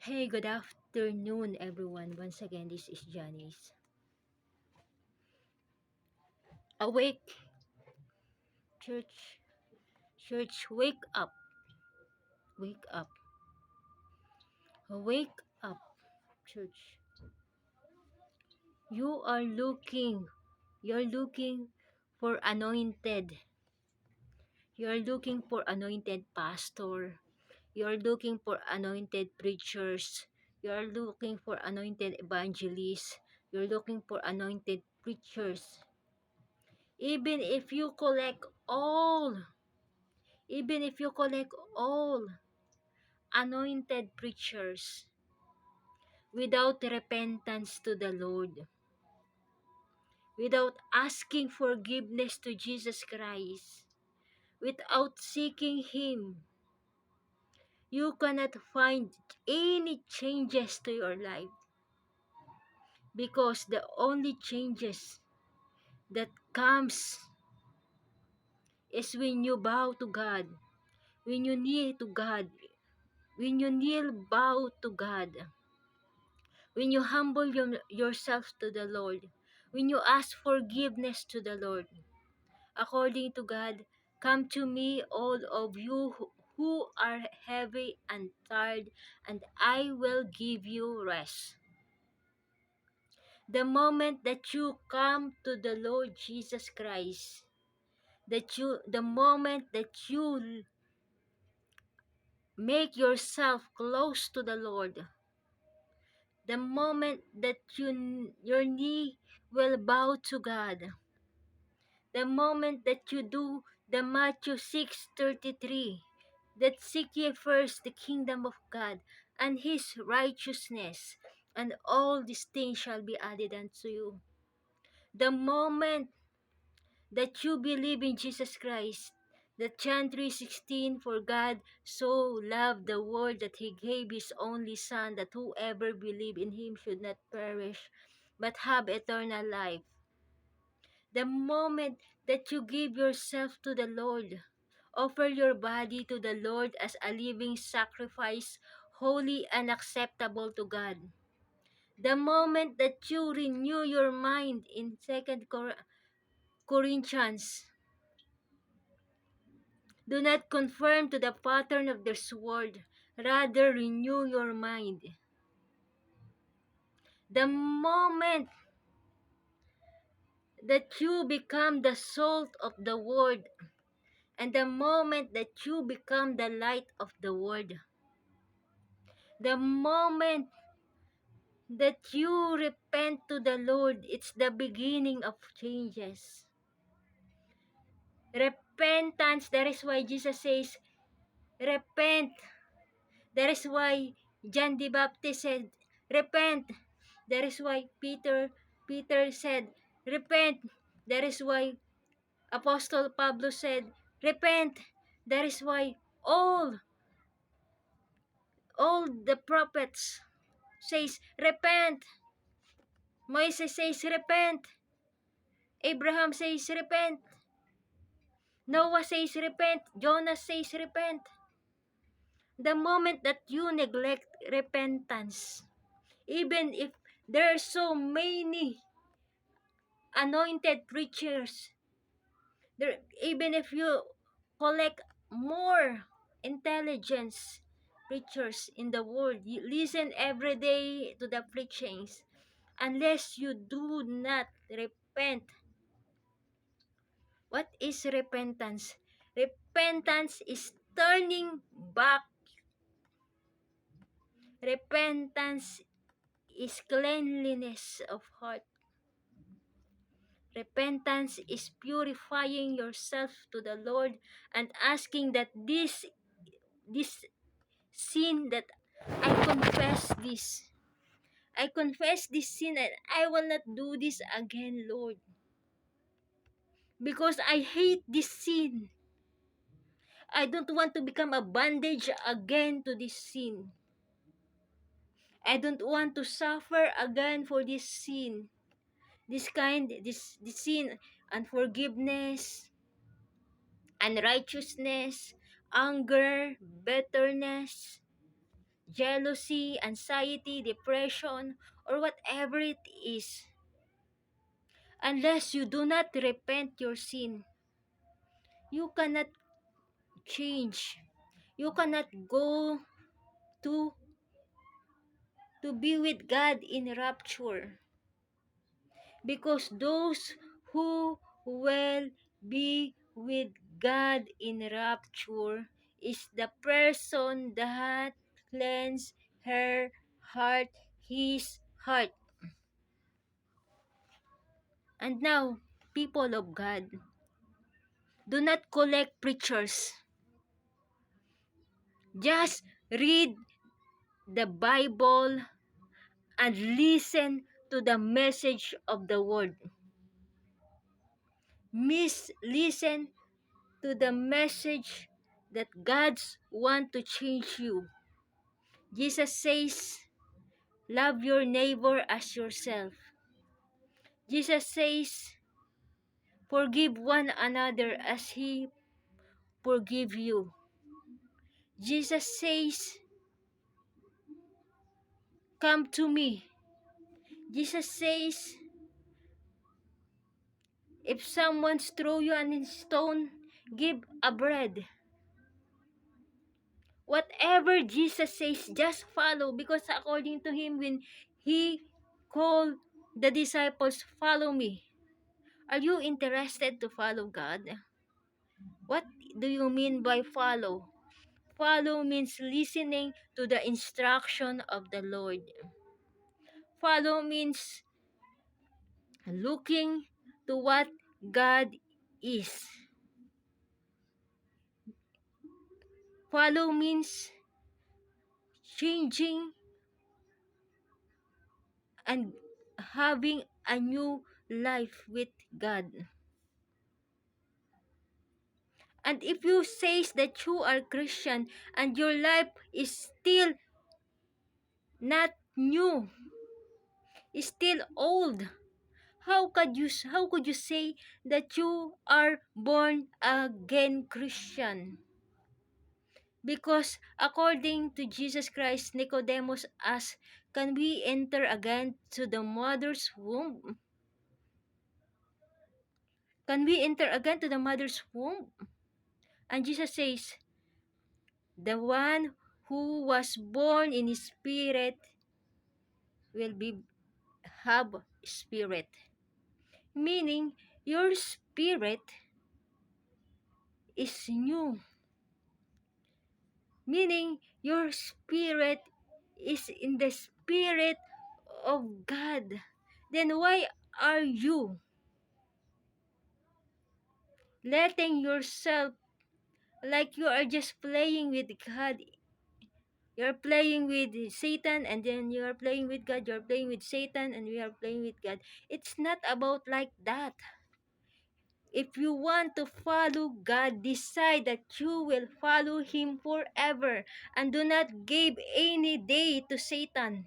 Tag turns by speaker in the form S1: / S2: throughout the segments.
S1: Hey, good afternoon, everyone. Once again, this is Janice. Awake, church, church, wake up, wake up, wake up, church. You are you're looking for anointed. You're looking for anointed pastor. You're looking for anointed preachers. You're looking for anointed evangelists. You're looking for anointed preachers. Even if you collect all even if you collect all anointed preachers without repentance to the Lord, without asking forgiveness to Jesus Christ, without seeking Him, you cannot find any changes to your life, because the only changes that comes is when you bow to God, when you kneel to God, when you kneel bow to God. When you humble yourself to the Lord, when you ask forgiveness to the Lord, according to God, come to me, all of you who are heavy and tired, and I will give you rest. The moment that you come to the Lord Jesus Christ, the moment that you make yourself close to the Lord, the moment that your knee will bow to God, the moment that you do the Matthew 6:33, that seek ye first the kingdom of God and his righteousness, and all these things shall be added unto you. The moment that you believe in Jesus Christ, that John 3:16, for God so loved the world that he gave his only Son, that whoever believe in him should not perish, but have eternal life. The moment that you give yourself to the Lord, offer your body to the Lord as a living sacrifice, holy and acceptable to God. The moment that you renew your mind in 2 Corinthians, do not conform to the pattern of this world, rather renew your mind. The moment that you become the salt of the world, and the moment that you become the light of the world, the moment that you repent to the Lord, it's the beginning of changes. Repentance, that is why Jesus says, repent. That is why John the Baptist said, repent. That is why Peter said, repent. That is why Apostle Pablo said, repent. That is why all the prophets says, repent. Moses says, repent. Abraham says, repent. Noah says, repent. Jonah says, repent. The moment that you neglect repentance, even if there are so many anointed preachers, even if you collect more intelligence preachers in the world, you listen every day to the preachings, unless you do not repent. What is repentance? Repentance is turning back. Repentance is cleanliness of heart. Repentance is purifying yourself to the Lord and asking that this sin, that I confess this. I confess this sin and I will not do this again, Lord. Because I hate this sin. I don't want to become a bondage again to this sin. I don't want to suffer again for this sin. This sin, unforgiveness, unrighteousness, anger, bitterness, jealousy, anxiety, depression, or whatever it is. Unless you do not repent your sin, you cannot change. You cannot go to be with God in rapture. Because those who will be with God in rapture is the person that cleans her heart, his heart. And now, people of God, do not collect preachers. Just read the Bible and listen to the message of the word. Listen to the message that God's want to change you. Jesus says, love your neighbor as yourself. Jesus says, forgive one another as he forgive you. Jesus says, come to me. Jesus says, if someone throw you a stone, give a bread. Whatever Jesus says, just follow, because according to him, when he called the disciples, follow me. Are you interested to follow God? What do you mean by follow? Follow means listening to the instruction of the Lord. Follow means looking to what God is. Follow means changing and having a new life with God. And if you say that you are Christian and your life is still not new, is still old, how could you say that you are born again Christian? Because according to Jesus Christ, Nicodemus asked, can we enter again to the mother's womb? Can we enter again to the mother's womb? And Jesus says, the one who was born in spirit will be have spirit. Meaning, your spirit is new. Meaning, your spirit is in the spirit of God. Then why are you letting yourself like you are just playing with God? You're playing with Satan, and then you are playing with God. You're playing with Satan, and we are playing with God. It's not about like that. If you want to follow God, decide that you will follow Him forever, and do not give any day to Satan.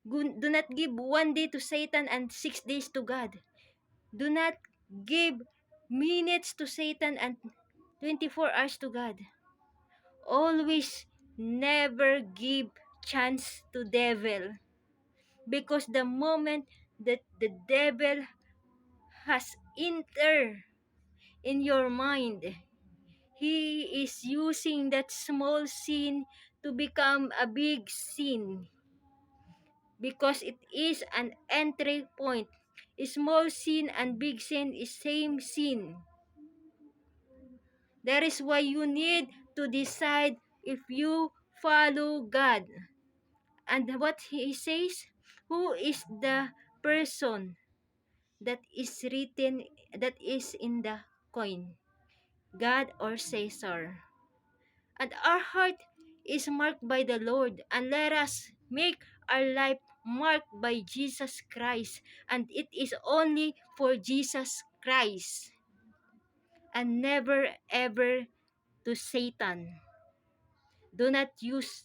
S1: Do not give 1 day to Satan and 6 days to God. Do not give minutes to Satan and 24 hours to God. Always never give chance to devil, because the moment that the devil has entered in your mind, he is using that small sin to become a big sin, because it is an entry point. A small sin and big sin is same sin. That is why you need to decide if you follow God. And what he says, who is the person that is written, that is in the coin, God or Caesar? And our heart is marked by the Lord, and let us make our life marked by Jesus Christ, and it is only for Jesus Christ, and never ever to Satan. Do not use